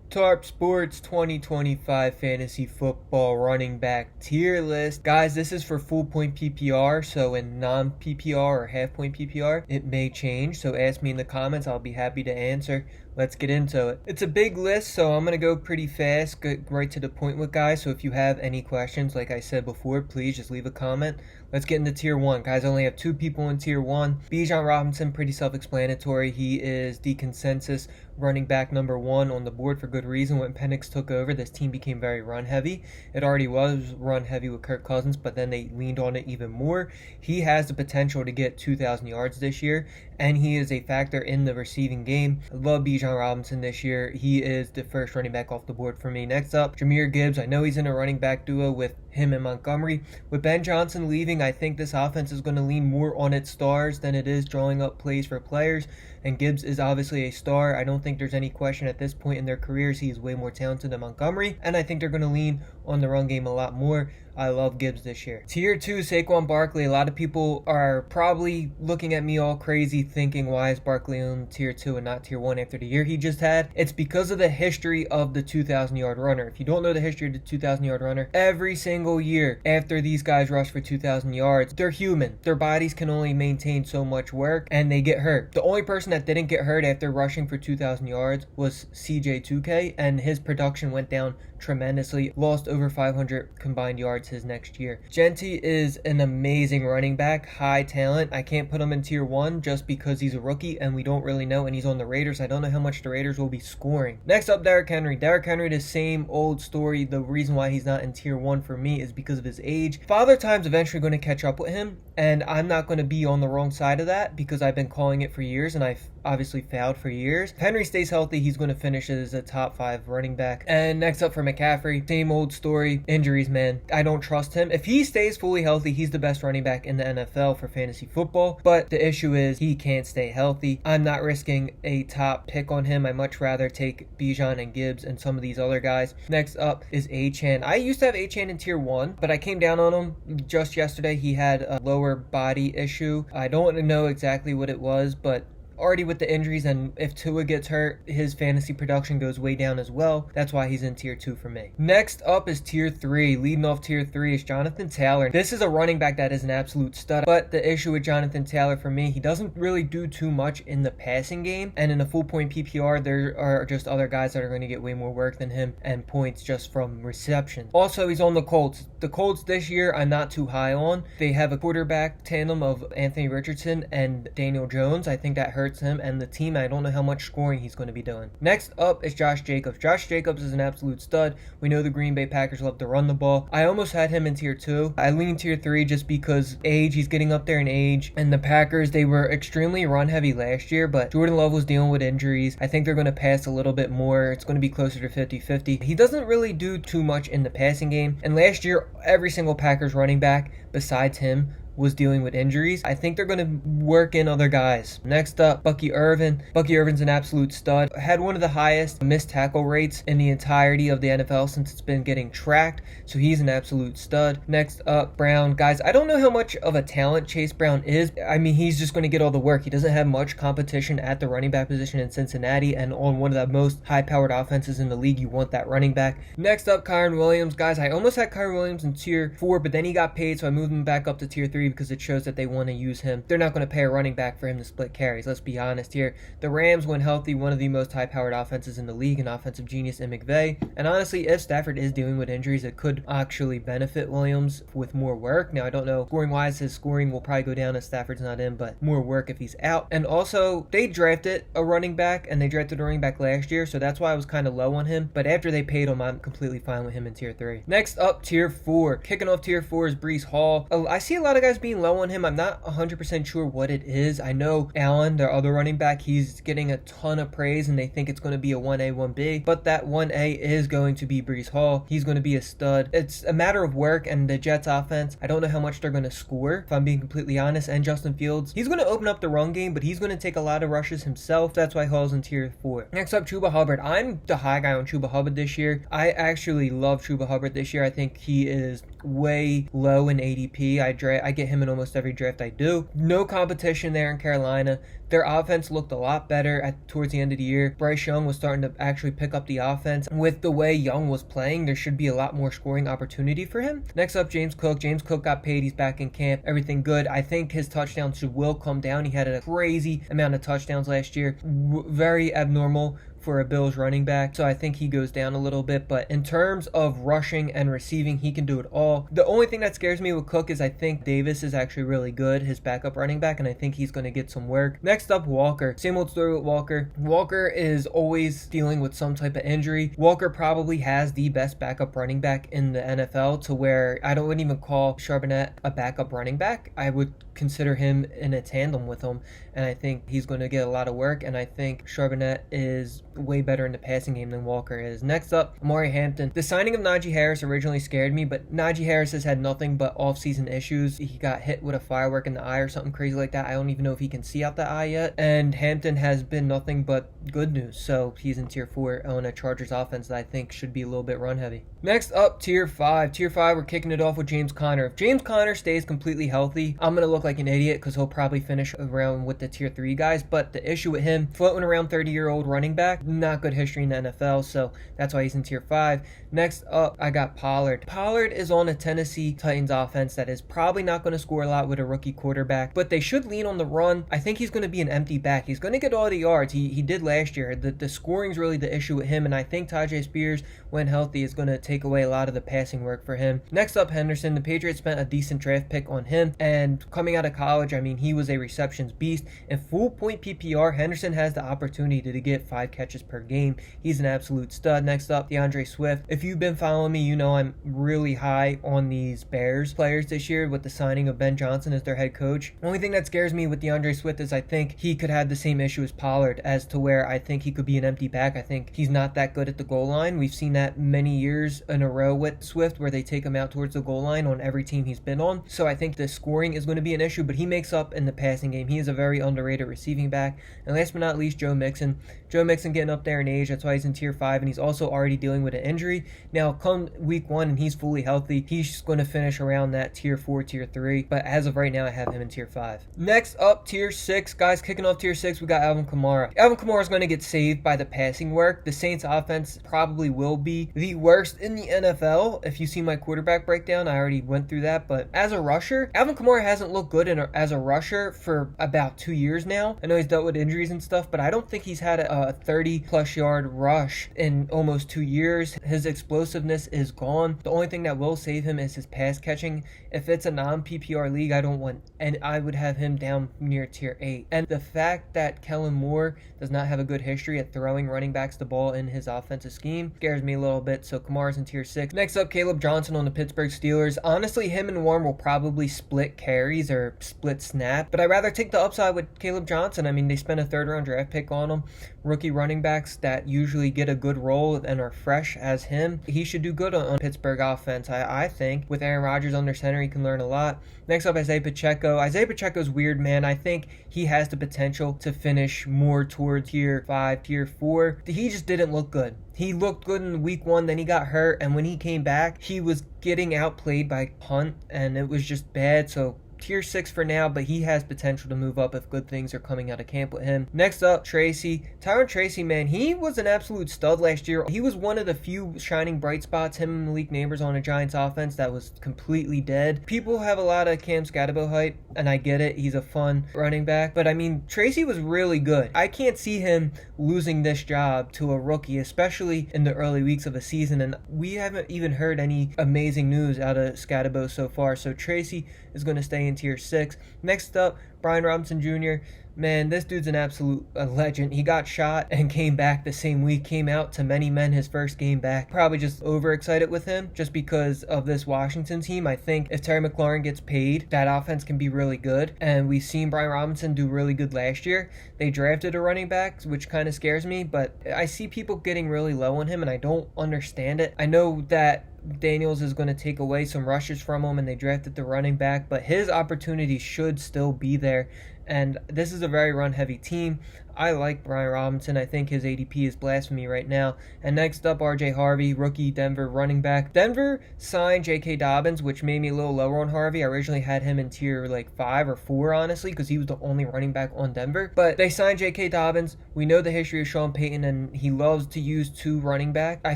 Tarp Sports 2025 Fantasy Football Running Back Tier List. Guys, this is for full point PPR, so in non-PPR or half point PPR, it may change. So ask me in the comments, I'll be happy to answer. Let's get into it. It's a big list, so I'm going to go pretty fast, get right to the point with guys. So if you have any questions, like I said before, please just leave a comment. Let's get into Tier 1. Guys, I only have 2 people in Tier 1. Bijan Robinson, pretty self-explanatory. He is the consensus running back number 1 on the board for good reason. When Penix took over, this team became very run-heavy. It already was run-heavy with Kirk Cousins, but then they leaned on it even more. He has the potential to get 2,000 yards this year, and he is a factor in the receiving game. I love Bijan Robinson this year. He is the first running back off the board for me. Next up, Jahmyr Gibbs. I know he's in a running back duo with him and Montgomery. With Ben Johnson leaving, I think this offense is going to lean more on its stars than it is drawing up plays for players. And Gibbs is obviously a star. I don't think there's any question at this point in their careers. He is way more talented than Montgomery. And I think they're going to lean on the run game a lot more. I love Gibbs this year. Tier 2, Saquon Barkley. A lot of people are probably looking at me all crazy thinking, why is Barkley on Tier 2 and not Tier 1 after the year he just had? It's because of the history of the 2,000-yard runner. If you don't know the history of the 2,000-yard runner, every single year after these guys rush for 2,000 yards, they're human. Their bodies can only maintain so much work, and they get hurt. The only person that didn't get hurt after rushing for 2,000 yards was CJ2K, and his production went down tremendously. Lost over 500 combined yards his next year. Gentry is an amazing running back, high talent. I can't put him in Tier 1 just because he's a rookie and we don't really know, and he's on the Raiders. I don't know how much the Raiders will be scoring. Next up, Derrick Henry. Derrick Henry, the same old story. The reason why he's not in Tier 1 for me is because of his age. Father Time's eventually going to catch up with him, and I'm not going to be on the wrong side of that because I've been calling it for years, and I've obviously failed for years. If Henry stays healthy, he's going to finish as a top 5 running back. And next up for McCaffrey, same old story. Injuries, man. I don't trust him. If he stays fully healthy, he's the best running back in the NFL for fantasy football. But the issue is he can't stay healthy. I'm not risking a top pick on him. I much rather take Bijan and Gibbs and some of these other guys. Next up is Achane. I used to have Achane in Tier 1, but I came down on him just yesterday. He had a lower body issue. I don't know exactly what it was, but already with the injuries, and if Tua gets hurt, his fantasy production goes way down as well. That's why he's in Tier 2 for me. Next up is Tier 3. Leading off Tier 3 is Jonathan Taylor. This is a running back that is an absolute stud, but the issue with Jonathan Taylor for me, he doesn't really do too much in the passing game, and in a full point PPR, there are just other guys that are going to get way more work than him and points just from reception. Also, he's on the Colts. The Colts this year, I'm not too high on. They have a quarterback tandem of Anthony Richardson and Daniel Jones. I think that hurts him and the team. I don't know how much scoring he's going to be doing. Next up is Josh Jacobs. Josh Jacobs is an absolute stud. We know the Green Bay Packers love to run the ball. I almost had him in Tier 2. I lean Tier 3 just because age, he's getting up there in age, and the Packers, they were extremely run heavy last year, but Jordan Love was dealing with injuries. I think they're going to pass a little bit more. It's going to be closer to 50-50. He doesn't really do too much in the passing game, and last year every single Packers running back besides him was dealing with injuries. I think they're going to work in other guys. Next up, Bucky Irvin. Bucky Irvin's an absolute stud. Had one of the highest missed tackle rates in the entirety of the NFL since it's been getting tracked, so he's an absolute stud. Next up, Brown. Guys, I don't know how much of a talent Chase Brown is. I mean, he's just going to get all the work. He doesn't have much competition at the running back position in Cincinnati, and on one of the most high-powered offenses in the league, you want that running back. Next up, Kyren Williams. Guys, I almost had Kyren Williams in Tier 4, but then he got paid, so I moved him back up to Tier 3 because it shows that they want to use him. They're not going to pay a running back for him to split carries. Let's be honest here. The Rams, when healthy, one of the most high-powered offenses in the league, an offensive genius in McVay. And honestly, if Stafford is dealing with injuries, it could actually benefit Williams with more work. Now, I don't know, scoring-wise, his scoring will probably go down if Stafford's not in, but more work if he's out. And also, they drafted a running back, and they drafted a running back last year, so that's why I was kind of low on him. But after they paid him, I'm completely fine with him in Tier 3. Next up, Tier 4. Kicking off Tier 4 is Breece Hall. I see a lot of guys being low on him. I'm not 100% sure what it is. I know Allen, their other running back, he's getting a ton of praise and they think it's going to be a 1A, 1B, but that 1A is going to be Breece Hall. He's going to be a stud. It's a matter of work, and the Jets offense, I don't know how much they're going to score, if I'm being completely honest. And Justin Fields, he's going to open up the run game, but he's going to take a lot of rushes himself. That's why Hall's in Tier 4. Next up, Chuba Hubbard. I'm the high guy on Chuba Hubbard this year. I actually love Chuba Hubbard this year. I think he is way low in ADP. I get him in almost every draft I do. No competition there in Carolina. Their offense looked a lot better towards the end of the year. Bryce Young was starting to actually pick up the offense. With the way Young was playing, there should be a lot more scoring opportunity for him. Next up, James Cook. James Cook got paid. He's back in camp. Everything good. I think his touchdowns will come down. He had a crazy amount of touchdowns last year. Very abnormal for a Bills running back, so I think he goes down a little bit. But in terms of rushing and receiving, he can do it all. The only thing that scares me with Cook is I think Davis is actually really good, his backup running back, and I think he's going to get some work. Next up, Walker. Same old story with Walker. Walker is always dealing with some type of injury. Walker probably has the best backup running back in the NFL, to where I wouldn't even call Charbonnet a backup running back. I would consider him in a tandem with him, and I think he's going to get a lot of work, and I think Charbonnet is way better in the passing game than Walker is. Next up, Amari Hampton. The signing of Najee Harris originally scared me, but Najee Harris has had nothing but off-season issues. He got hit with a firework in the eye or something crazy like that. I don't even know if he can see out the eye yet, and Hampton has been nothing but good news, so he's in tier 4 on a Chargers offense that I think should be a little bit run heavy. Next up, tier 5. Tier 5, we're kicking it off with James Conner. If James Conner stays completely healthy, I'm going to look like an idiot because he'll probably finish around with the tier 3 guys, but the issue with him, floating around 30-year-old running back, not good history in the NFL, so that's why he's in tier 5. Next up, I got Pollard. Pollard is on a Tennessee Titans offense that is probably not going to score a lot with a rookie quarterback, but they should lean on the run. I think he's going to be an empty back. He's going to get all the yards. He did last year. The scoring's really the issue with him, and I think Tyjae Spears, when healthy, is going to take away a lot of the passing work for him. Next up, Henderson. The Patriots spent a decent draft pick on him, and coming out of college, I mean, he was a receptions beast. In full point PPR, Henderson has the opportunity to get 5 catches per game. He's an absolute stud. Next up, DeAndre Swift. If you've been following me, you know I'm really high on these Bears players this year with the signing of Ben Johnson as their head coach. The only thing that scares me with DeAndre Swift is I think he could have the same issue as Pollard, as to where I think he could be an empty back. I think he's not that good at the goal line. We've seen that many years in a row with Swift, where they take him out towards the goal line on every team he's been on. So I think the scoring is going to be an issue, but he makes up in the passing game. He is a very underrated receiving back. And last but not least, Joe Mixon. Joe Mixon getting up there in age, that's why he's in tier 5, and he's also already dealing with an injury. Now, come week 1 and he's fully healthy, he's going to finish around that tier 4, tier 3, but as of right now, I have him in tier 5. Next up, tier 6. Guys, kicking off tier 6, we got Alvin Kamara. Alvin Kamara is going to get saved by the passing work. The Saints offense probably will be the worst in the NFL. If you see my quarterback breakdown, I already went through that, but as a rusher, Alvin Kamara hasn't looked good as a rusher for about 2 years now. I know he's dealt with injuries and stuff, but I don't think he's had a 30-plus yard rush in almost 2 years. His explosiveness is gone. The only thing that will save him is his pass catching. If it's a non-PPR league, I would have him down near tier 8. And the fact that Kellen Moore does not have a good history at throwing running backs the ball in his offensive scheme scares me a little bit, so Kamara's in tier 6. Next up, Caleb Johnson on the Pittsburgh Steelers. Honestly, him and Warren will probably split carries or split snap, but I'd rather take the upside with Caleb Johnson. I mean, they spent a 3rd-round draft pick on him. Rookie running backs that usually get a good role and are fresh as him, he should do good on Pittsburgh offense. I think with Aaron Rodgers under center, he can learn a lot. Next up, Isaiah Pacheco. Isaiah Pacheco's weird, man. I think he has the potential to finish more towards tier 5, tier 4. He just didn't look good. He looked good in week 1, then he got hurt, and when he came back, he was getting outplayed by Hunt, and it was just bad. So tier 6 for now, but he has potential to move up if good things are coming out of camp with him. Next up, Tracy. Tyron Tracy, man, he was an absolute stud last year. He was one of the few shining bright spots, him and Malik Neighbors, on a Giants offense that was completely dead. People have a lot of Cam Scatterbo hype, and I get it. He's a fun running back, but I mean, Tracy was really good. I can't see him losing this job to a rookie, especially in the early weeks of the season, and we haven't even heard any amazing news out of Scatterbo so far, so Tracy is going to stay in tier 6. Next up, Brian Robinson Jr. Man, this dude's an absolute legend. He got shot and came back the same week. Came out to many men his first game back. Probably just overexcited with him just because of this Washington team. I think if Terry McLaurin gets paid, that offense can be really good. And we've seen Brian Robinson do really good last year. They drafted a running back, which kind of scares me, but I see people getting really low on him, and I don't understand it. I know that Daniels is going to take away some rushes from him, and they drafted the running back, but his opportunity should still be there. And this is a very run-heavy team. I like Brian Robinson. I think his ADP is blasphemy right now. And next up, RJ Harvey, rookie Denver running back. Denver signed J.K. Dobbins, which made me a little lower on Harvey. I originally had him in tier like 5 or 4, honestly, because he was the only running back on Denver. But they signed J.K. Dobbins. We know the history of Sean Payton, and he loves to use 2 running back. I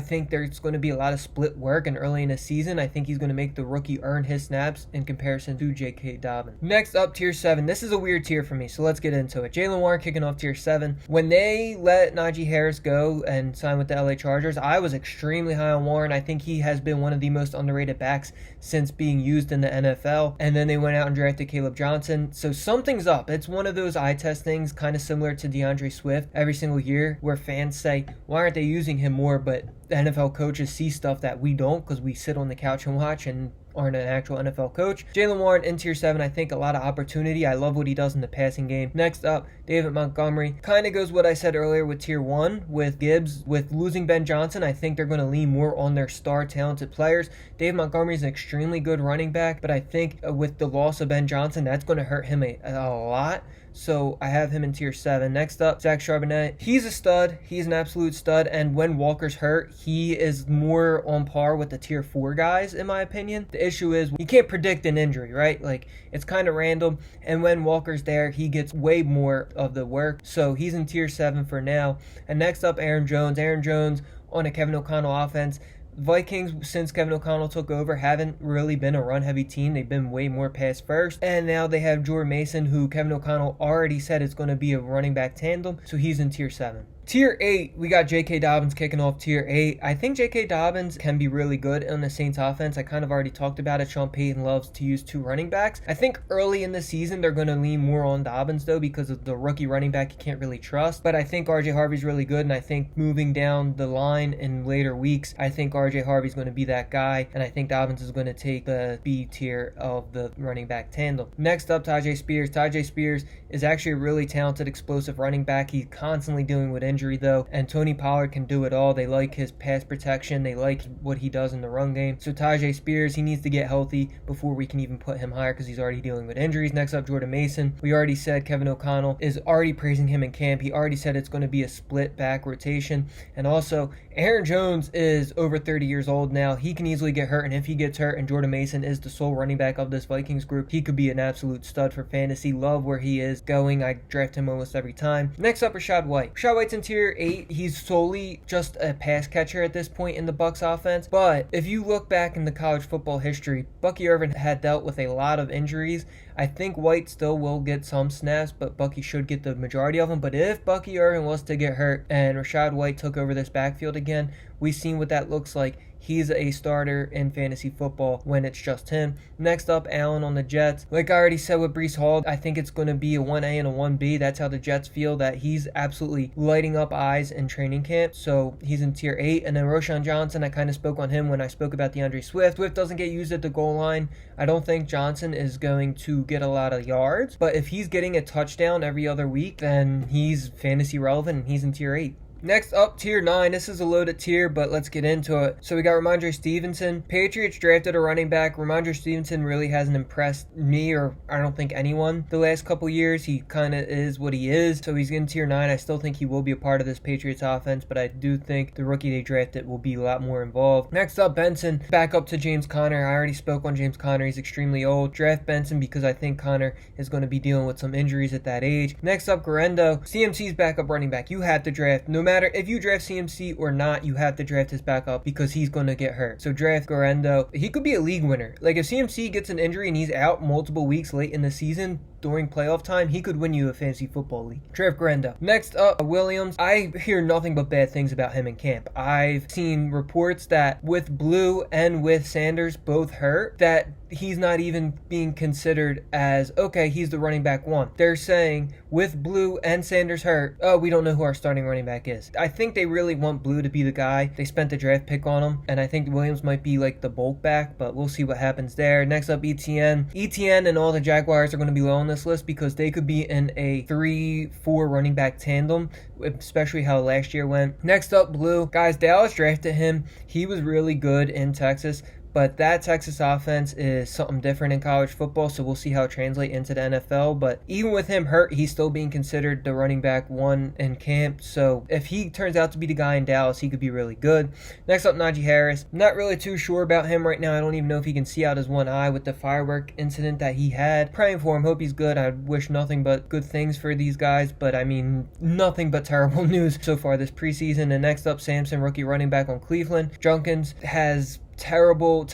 think there's going to be a lot of split work, and early in the season, I think he's going to make the rookie earn his snaps in comparison to J.K. Dobbins. Next up, tier 7. This is a weird tier for me, so let's get into it. Jaylen Warren kicking off tier 7. When they let Najee Harris go and sign with the LA Chargers, I was extremely high on Warren. I think he has been one of the most underrated backs since being used in the NFL. And then they went out and drafted Caleb Johnson. So something's up. It's one of those eye test things, kind of similar to DeAndre Swift every single year, where fans say, why aren't they using him more? But the NFL coaches see stuff that we don't because we sit on the couch and watch and aren't an actual NFL coach. Jaylen Warren in tier 7, I think a lot of opportunity. I love what he does in the passing game. Next up, David Montgomery. Kind of goes what I said earlier with tier 1 with Gibbs. With losing Ben Johnson, I think they're going to lean more on their star talented players. David Montgomery is an extremely good running back, but I think with the loss of Ben Johnson, that's going to hurt him a lot. So I have him in tier 7. Next up, Zach Charbonnet. He's a stud. He's an absolute stud. And when Walker's hurt, he is more on par with the tier 4 guys, in my opinion. The issue is you can't predict an injury, right? Like, it's kind of random. And when Walker's there, he gets way more of the work. So he's in tier 7 for now. And next up, Aaron Jones. Aaron Jones on a Kevin O'Connell offense. Vikings, since Kevin O'Connell took over, haven't really been a run-heavy team. They've been way more pass-first. And now they have Jordan Mason, who Kevin O'Connell already said is going to be a running back tandem. So he's in tier 7. Tier 8, we got J.K. Dobbins kicking off tier 8. I think J.K. Dobbins can be really good on the Saints offense. I kind of already talked about it. Sean Payton loves to use 2 running backs. I think early in the season, they're going to lean more on Dobbins, though, because of the rookie running back you can't really trust. But I think R.J. Harvey's really good, and I think moving down the line in later weeks, I think R.J. Harvey's going to be that guy, and I think Dobbins is going to take the B tier of the running back tandem. Next up, Tyjae Spears. Tyjae Spears is actually a really talented, explosive running back. He's constantly dealing with injury, though, and Tony Pollard can do it all. They like his pass protection. They like what he does in the run game. So Tyjae Spears, he needs to get healthy before we can even put him higher because he's already dealing with injuries. Next up, Jordan Mason. We already said Kevin O'Connell is already praising him in camp. He already said it's going to be a split back rotation. And also, Aaron Jones is over 30 years old now. He can easily get hurt, and if he gets hurt and Jordan Mason is the sole running back of this Vikings group, he could be an absolute stud for fantasy. Love where he is going. I draft him almost every time. Next up, Rachaad White. Rachaad White's in tier 8. He's solely just a pass catcher at this point in the Bucs offense. But if you look back in the college football history, Bucky Irvin had dealt with a lot of injuries. I think White still will get some snaps, but Bucky should get the majority of them. But if Bucky Irvin was to get hurt and Rachaad White took over this backfield again, we've seen what that looks like. He's a starter in fantasy football when it's just him. Next up, Allen on the Jets. Like I already said with Breece Hall, I think it's going to be a 1A and a 1B. That's how the Jets feel, that he's absolutely lighting up eyes in training camp. So he's in tier 8. And then Roschon Johnson, I kind of spoke on him when I spoke about DeAndre Swift. Swift doesn't get used at the goal line. I don't think Johnson is going to get a lot of yards. But if he's getting a touchdown every other week, then he's fantasy relevant and he's in tier 8. Next up, tier 9. This is a loaded tier, but let's get into it. So we got Ramondre Stevenson. Patriots drafted a running back. Ramondre Stevenson really hasn't impressed me, or I don't think anyone, the last couple years. He kind of is what he is. So he's in tier 9. I still think he will be a part of this Patriots offense, but I do think the rookie they drafted will be a lot more involved. Next up, Benson. Back up to James Conner. I already spoke on James Conner. He's extremely old. Draft Benson because I think Conner is going to be dealing with some injuries at that age. Next up, Guerendo. CMC's backup running back. You have to draft. No matter if you draft CMC or not, you have to draft his backup because he's going to get hurt. So draft Guerendo. He could be a league winner. Like if CMC gets an injury and he's out multiple weeks late in the season during playoff time, he could win you a fantasy football league. Draft Guerendo. Next up, Williams. I hear nothing but bad things about him in camp. I've seen reports that with Blue and with Sanders both hurt, that he's not even being considered as, okay, he's the running back 1. They're saying with Blue and Sanders hurt, oh, we don't know who our starting running back is. I think they really want Blue to be the guy. They spent the draft pick on him, and I think Williams might be like the bulk back, but we'll see what happens there. Next up, ETN. ETN and all the Jaguars are going to be low on this list because they could be in a 3-4 running back tandem, especially how last year went. Next up, Blue. Guys, Dallas drafted him. He was really good in Texas, But that Texas offense is something different in college football, so we'll see how it translates into the NFL. But even with him hurt, he's still being considered the running back one in camp. So if he turns out to be the guy in Dallas, he could be really good. Next up, Najee Harris. Not really too sure about him right now. I don't even know if he can see out his one eye with the firework incident that he had. Praying for him. Hope he's good. I wish nothing but good things for these guys. But I mean, nothing but terrible news so far this preseason. And next up, Samson, rookie running back on Cleveland. Junkins has terrible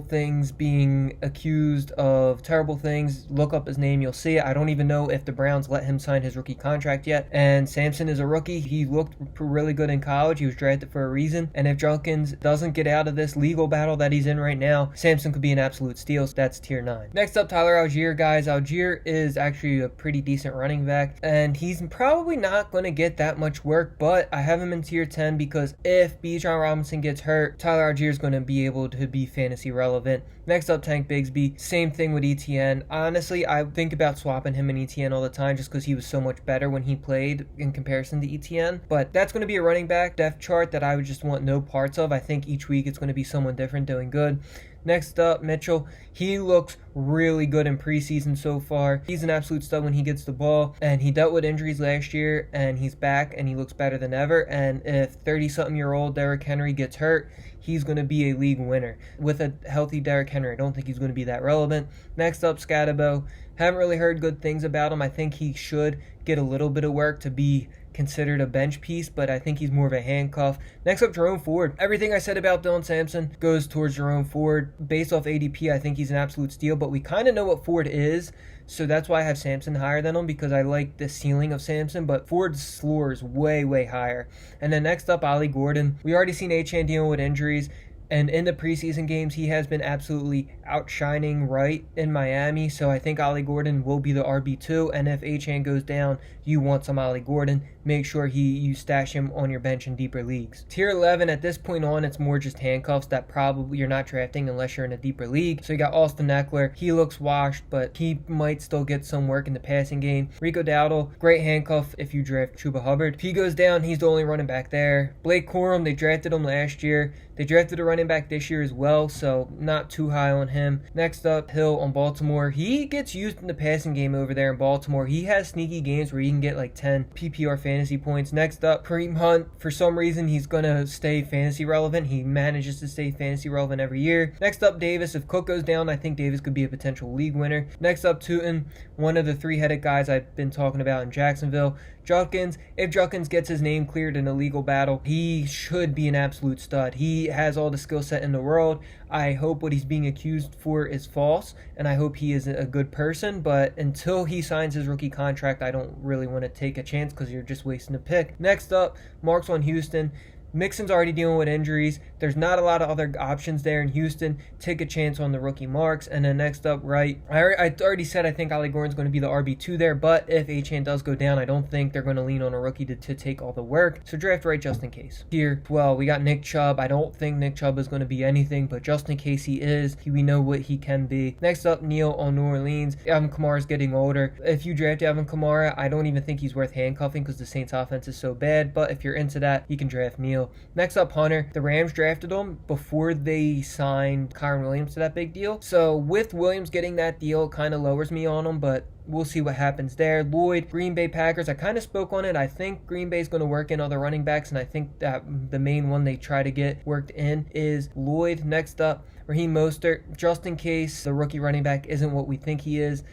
things, being accused of terrible things. Look up his name, you'll see it. I don't even know if the Browns let him sign his rookie contract yet. And Samson is a rookie. He looked really good in college. He was drafted for a reason. And if Junkins doesn't get out of this legal battle that he's in right now, Samson could be an absolute steal. So that's tier 9. Next up, Tyler Algier, guys. Algier is actually a pretty decent running back, and he's probably not going to get that much work, but I have him in tier 10 because if Bijan Robinson gets hurt, Tyler Algier is going to be able to be fantasy relevant. Next up, Tank Bigsby. Same thing with ETN. Honestly, I think about swapping him and ETN all the time just because he was so much better when he played in comparison to ETN. But that's going to be a running back depth chart that I would just want no parts of. I think each week it's going to be someone different doing good. Next up, Mitchell. He looks really good in preseason so far. He's an absolute stud when he gets the ball, and he dealt with injuries last year, and he's back, and he looks better than ever. And if 30-something-year-old Derrick Henry gets hurt, he's going to be a league winner. With a healthy Derrick Henry, I don't think he's going to be that relevant. Next up, Scatabo. Haven't really heard good things about him. I think he should get a little bit of work to be considered a bench piece, but I think he's more of a handcuff. Next up, Jerome Ford. Everything I said about Dylan Sampson goes towards Jerome Ford. Based off ADP, I think he's an absolute steal, but we kind of know what Ford is, so that's why I have Sampson higher than him, because I like the ceiling of Sampson, but Ford's floor is way higher. And then next up, Ollie Gordon. We already seen Achane dealing with injuries, and in the preseason games, he has been absolutely outshining right in Miami. So I think Ollie Gordon will be the RB2. And if Achane goes down, you want some Ollie Gordon. Make sure you stash him on your bench in deeper leagues. Tier 11, at this point on, it's more just handcuffs that probably you're not drafting unless you're in a deeper league. So you got Austin Eckler. He looks washed, but he might still get some work in the passing game. Rico Dowdle, great handcuff if you draft Chuba Hubbard. If he goes down, he's the only running back there. Blake Corum, they drafted him last year. They drafted a running back this year as well, so not too high on him. Next up, Hill on Baltimore. He gets used in the passing game over there in Baltimore. He has sneaky games where he can get like 10 PPR fantasy points. Next up, Kareem Hunt. For some reason, he's going to stay fantasy relevant. He manages to stay fantasy relevant every year. Next up, Davis. If Cook goes down, I think Davis could be a potential league winner. Next up, Tootin, one of the three-headed guys I've been talking about in Jacksonville. Judkins, if Judkins gets his name cleared in a legal battle, he should be an absolute stud. He has all the skill set in the world. I hope what he's being accused for is false, and I hope he is a good person, but until he signs his rookie contract, I don't really want to take a chance because you're just wasting a pick. Next up, Marks on Houston. Mixon's already dealing with injuries. There's not a lot of other options there in Houston. Take a chance on the rookie Marks. And then next up, Wright. I already said I think Ollie Gordon's going to be the RB2 there, but if Achane does go down, I don't think they're going to lean on a rookie to take all the work. So draft Wright just in case. Here, well, we got Nick Chubb. I don't think Nick Chubb is going to be anything, but just in case he is, we know what he can be. Next up, Neal on New Orleans. Alvin Kamara's getting older. If you draft Alvin Kamara, I don't even think he's worth handcuffing because the Saints offense is so bad, but if you're into that, you can draft Neal. Next up, Hunter. The Rams drafted him before they signed Kyren Williams to that big deal. So with Williams getting that deal, it kind of lowers me on him, but we'll see what happens there. Lloyd, Green Bay Packers. I kind of spoke on it. I think Green Bay's going to work in other running backs, and I think that the main one they try to get worked in is Lloyd. Next up, Raheem Mostert. Just in case the rookie running back isn't what we think he is,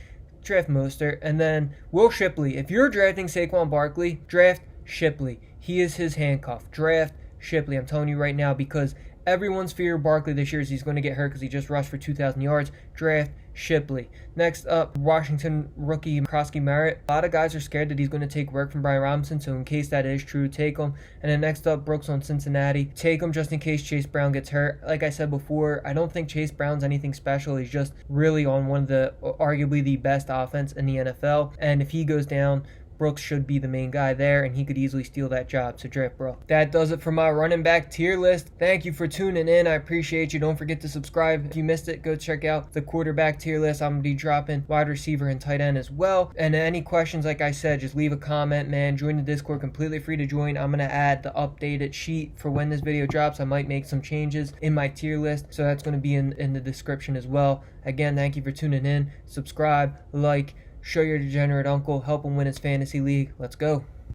draft Mostert. And then Will Shipley. If you're drafting Saquon Barkley, draft Shipley. He is his handcuff. Draft Shipley, I'm telling you right now, because everyone's fear of Barkley this year is he's going to get hurt because he just rushed for 2,000 yards. Draft Shipley. Next up, Washington rookie Krosky Merritt. A lot of guys are scared that he's going to take work from Brian Robinson, so in case that is true, take him. And then next up, Brooks on Cincinnati. Take him just in case Chase Brown gets hurt. Like I said before, I don't think Chase Brown's anything special. He's just really on one of the, arguably the best offense in the NFL. And if he goes down, Brooks should be the main guy there, and he could easily steal that job. So draft bro. That does it for my running back tier list. Thank you for tuning in. I appreciate you. Don't forget to subscribe. If you missed it, go check out the quarterback tier list. I'm going to be dropping wide receiver and tight end as well. And any questions, like I said, just leave a comment, man. Join the Discord, completely free to join. I'm going to add the updated sheet for when this video drops. I might make some changes in my tier list, so that's going to be in the description as well. Again, thank you for tuning in. Subscribe, like, show your degenerate uncle, help him win his fantasy league. Let's go.